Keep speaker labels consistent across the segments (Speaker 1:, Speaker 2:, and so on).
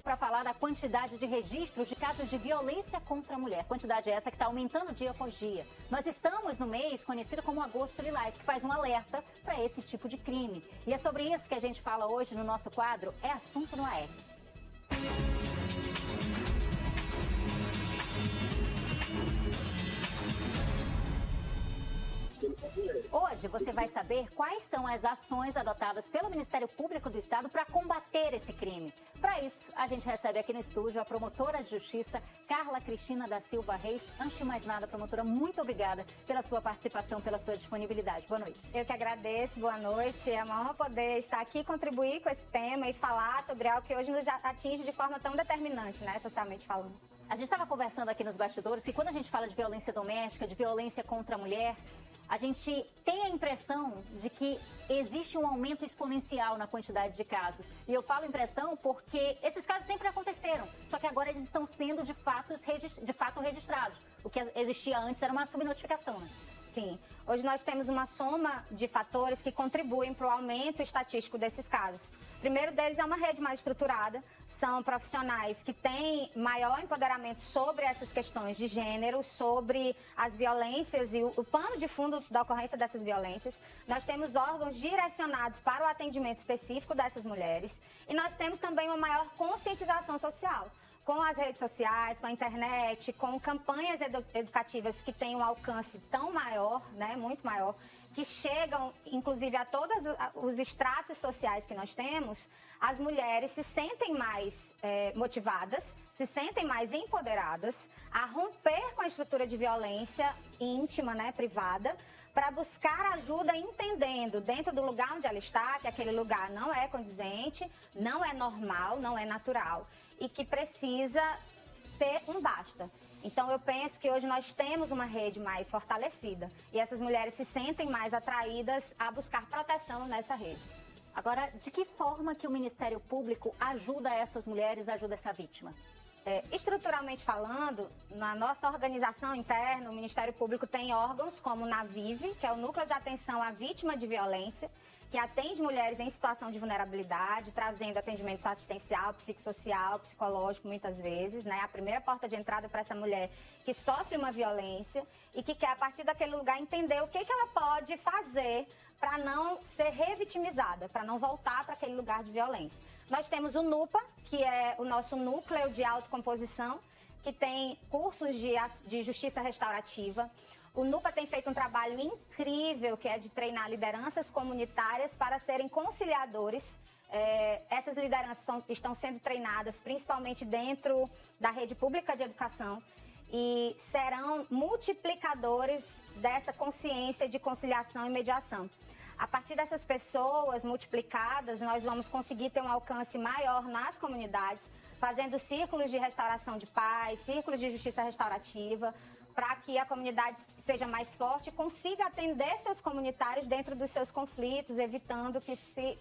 Speaker 1: para falar da quantidade de registros de casos de violência contra a mulher. Quantidade essa que está aumentando dia após dia. Nós estamos no mês conhecido como Agosto Lilás, que faz um alerta para esse tipo de crime. E é sobre isso que a gente fala hoje no nosso quadro É Assunto no AR. Hoje você vai saber quais são as ações adotadas pelo Ministério Público do Estado para combater esse crime. Para isso, a gente recebe aqui no estúdio a promotora de justiça, Carla Cristina da Silva Reis. Antes de mais nada, promotora, muito obrigada pela sua participação, pela sua disponibilidade. Boa noite.
Speaker 2: Eu que agradeço, boa noite. É uma honra poder estar aqui, contribuir com esse tema e falar sobre algo que hoje nos atinge de forma tão determinante, né, socialmente falando.
Speaker 1: A gente estava conversando aqui nos bastidores que quando a gente fala de violência doméstica, de violência contra a mulher, a gente tem a impressão de que existe um aumento exponencial na quantidade de casos. E eu falo impressão porque esses casos sempre aconteceram, só que agora eles estão sendo de fato registrados. O que existia antes era uma subnotificação, né?
Speaker 2: Sim. Hoje nós temos uma soma de fatores que contribuem para o aumento estatístico desses casos. O primeiro deles é uma rede mais estruturada, são profissionais que têm maior empoderamento sobre essas questões de gênero, sobre as violências e o pano de fundo da ocorrência dessas violências. Nós temos órgãos direcionados para o atendimento específico dessas mulheres e nós temos também uma maior conscientização social. Com as redes sociais, com a internet, com campanhas educativas que têm um alcance tão maior, né, muito maior, que chegam, inclusive, a todos os estratos sociais que nós temos, as mulheres se sentem mais motivadas, se sentem mais empoderadas a romper com a estrutura de violência íntima, né, privada, para buscar ajuda entendendo, dentro do lugar onde ela está, que aquele lugar não é condizente, não é normal, não é natural e que precisa ter um basta. Então, eu penso que hoje nós temos uma rede mais fortalecida e essas mulheres se sentem mais atraídas a buscar proteção nessa rede.
Speaker 1: Agora, de que forma que o Ministério Público ajuda essas mulheres, ajuda essa vítima?
Speaker 2: Estruturalmente falando, na nossa organização interna, o Ministério Público tem órgãos como o NAVIVE, que é o Núcleo de Atenção à Vítima de Violência, que atende mulheres em situação de vulnerabilidade, trazendo atendimento assistencial, psicossocial, psicológico, muitas vezes, né? A primeira porta de entrada para essa mulher que sofre uma violência e que quer, a partir daquele lugar, entender o que ela pode fazer para não ser revitimizada, para não voltar para aquele lugar de violência. Nós temos o NUPA, que é o nosso núcleo de autocomposição, que tem cursos de justiça restaurativa. O NUPA tem feito um trabalho incrível, que é de treinar lideranças comunitárias para serem conciliadores. Essas lideranças estão sendo treinadas principalmente dentro da rede pública de educação e serão multiplicadores dessa consciência de conciliação e mediação. A partir dessas pessoas multiplicadas, nós vamos conseguir ter um alcance maior nas comunidades, fazendo círculos de restauração de paz, círculos de justiça restaurativa, para que a comunidade seja mais forte e consiga atender seus comunitários dentro dos seus conflitos, evitando que se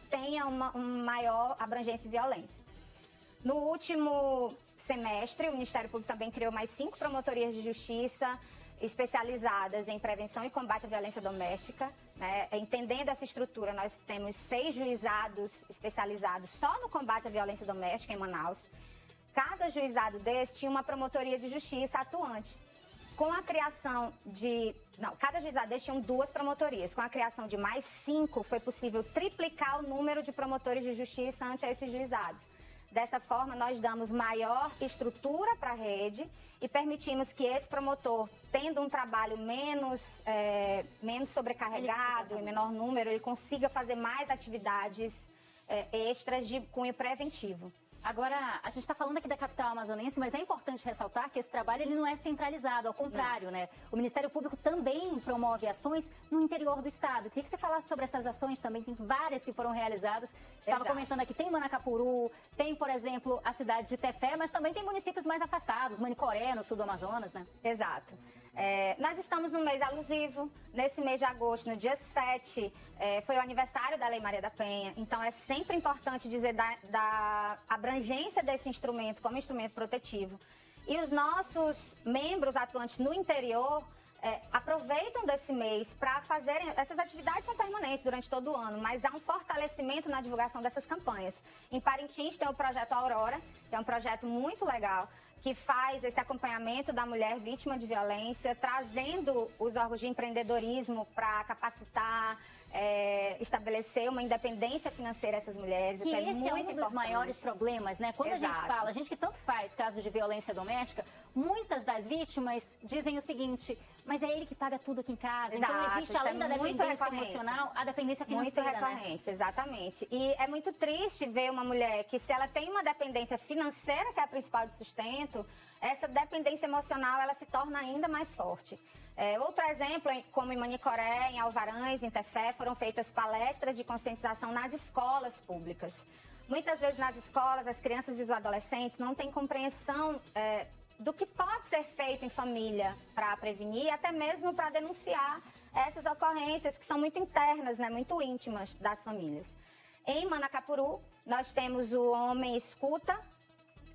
Speaker 2: tenha uma maior abrangência e violência. No último semestre, o Ministério Público também criou mais 5 promotorias de justiça especializadas em prevenção e combate à violência doméstica, né? Entendendo essa estrutura, nós temos 6 juizados especializados só no combate à violência doméstica em Manaus. Cada juizado desse tinha uma promotoria de justiça atuante. Com a criação de... Não, cada juizado desse tinha 2 promotorias. Com a criação de mais 5, foi possível triplicar o número de promotores de justiça ante esses juizados. Dessa forma, nós damos maior estrutura para a rede e permitimos que esse promotor, tendo um trabalho menos sobrecarregado, em menor número, ele consiga fazer mais atividades extras de cunho preventivo.
Speaker 1: Agora, a gente está falando aqui da capital amazonense, mas é importante ressaltar que esse trabalho ele não é centralizado, ao contrário, né? O Ministério Público também promove ações no interior do estado. Queria que você falasse sobre essas ações também, tem várias que foram realizadas. Estava comentando aqui, tem Manacapuru, tem, por exemplo, a cidade de Tefé, mas também tem municípios mais afastados, Manicoré, no sul do Amazonas, né?
Speaker 2: Exato. Nós estamos no mês alusivo, nesse mês de agosto, no dia 7, foi o aniversário da Lei Maria da Penha, então é sempre importante dizer da abrangência desse instrumento como instrumento protetivo. E os nossos membros atuantes no interior aproveitam desse mês para fazerem. Essas atividades são permanentes durante todo o ano, mas há um fortalecimento na divulgação dessas campanhas. Em Parintins tem o projeto Aurora, que é um projeto muito legal, que faz esse acompanhamento da mulher vítima de violência, trazendo os órgãos de empreendedorismo para capacitar, estabelecer uma independência financeira a essas mulheres.
Speaker 1: Que esse é um dos maiores problemas, né? Quando
Speaker 2: Exato.
Speaker 1: a gente fala, a gente que tanto faz casos de violência doméstica, muitas das vítimas dizem o seguinte, mas é ele que paga tudo aqui em casa.
Speaker 2: Exato.
Speaker 1: Então existe, além da dependência emocional, a dependência financeira,
Speaker 2: muito recorrente, né? Exatamente. E é muito triste ver uma mulher que, se ela tem uma dependência financeira, que é a principal de sustento, essa dependência emocional, ela se torna ainda mais forte. Outro exemplo, como em Manicoré, em Alvarães, em Tefé, foram feitas palestras de conscientização nas escolas públicas. Muitas vezes nas escolas, as crianças e os adolescentes não têm compreensão do que pode ser feito em família para prevenir, até mesmo para denunciar essas ocorrências que são muito internas, né, muito íntimas das famílias. Em Manacapuru, nós temos o Homem Escuta,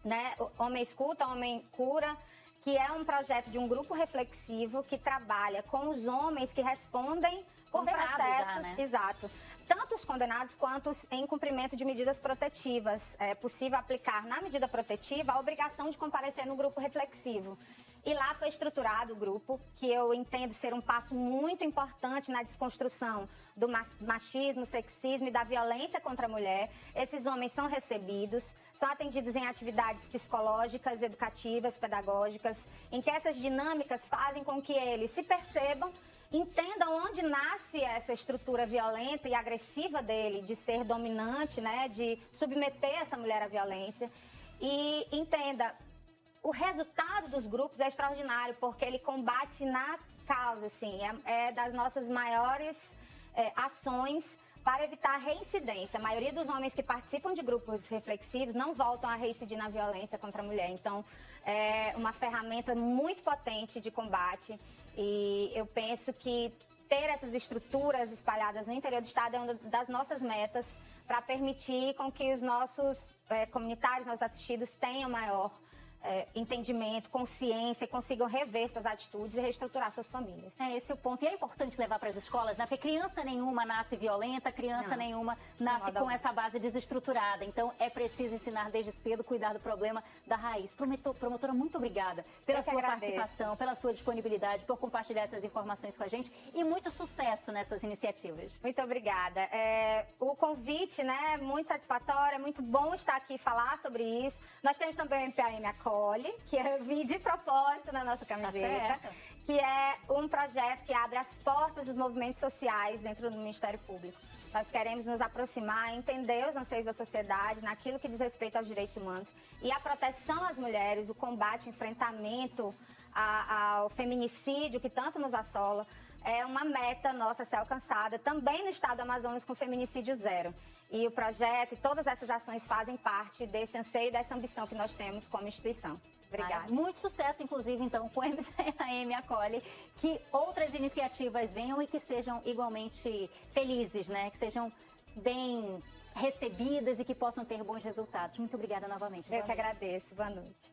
Speaker 2: né, Homem Escuta, Homem Cura, que é um projeto de um grupo reflexivo que trabalha com os homens que respondem por processos,
Speaker 1: né?
Speaker 2: Exato, tanto os condenados quanto os em cumprimento de medidas protetivas. É possível aplicar na medida protetiva a obrigação de comparecer no grupo reflexivo. E lá foi estruturado o grupo, que eu entendo ser um passo muito importante na desconstrução do machismo, sexismo e da violência contra a mulher. Esses homens são recebidos, são atendidos em atividades psicológicas, educativas, pedagógicas, em que essas dinâmicas fazem com que eles se percebam, entendam onde nasce essa estrutura violenta e agressiva dele, de ser dominante, né, de submeter essa mulher à violência, e entenda. O resultado dos grupos é extraordinário, porque ele combate na causa, assim, é das nossas maiores ações para evitar a reincidência. A maioria dos homens que participam de grupos reflexivos não voltam a reincidir na violência contra a mulher. Então, é uma ferramenta muito potente de combate, e eu penso que ter essas estruturas espalhadas no interior do estado é uma das nossas metas para permitir com que os nossos comunitários, nossos assistidos tenham maior entendimento, consciência, consigam rever suas atitudes e reestruturar suas famílias.
Speaker 1: Esse é o ponto. E é importante levar para as escolas, né? Porque criança nenhuma nasce violenta, criança nenhuma nasce com essa base desestruturada. Então, é preciso ensinar desde cedo, cuidar do problema da raiz. Promotora, muito obrigada pela sua participação, pela sua disponibilidade, por compartilhar essas informações com a gente, e muito sucesso nessas iniciativas.
Speaker 2: Muito obrigada. O convite, né, é muito satisfatório, é muito bom estar aqui e falar sobre isso. Nós temos também o MPAM Acolhe, que eu vi de propósito na nossa camiseta, que é um projeto que abre as portas dos movimentos sociais dentro do Ministério Público. Nós queremos nos aproximar, entender os anseios da sociedade naquilo que diz respeito aos direitos humanos e a proteção às mulheres, o combate, o enfrentamento ao feminicídio que tanto nos assola. É uma meta nossa a ser alcançada também no estado do Amazonas, com feminicídio zero. E o projeto e todas essas ações fazem parte desse anseio e dessa ambição que nós temos como instituição. Obrigada.
Speaker 1: Muito sucesso, inclusive, então, com o MPAM Acolhe, que outras iniciativas venham e que sejam igualmente felizes, né? Que sejam bem recebidas e que possam ter bons resultados. Muito obrigada novamente.
Speaker 2: Eu que agradeço. Boa noite.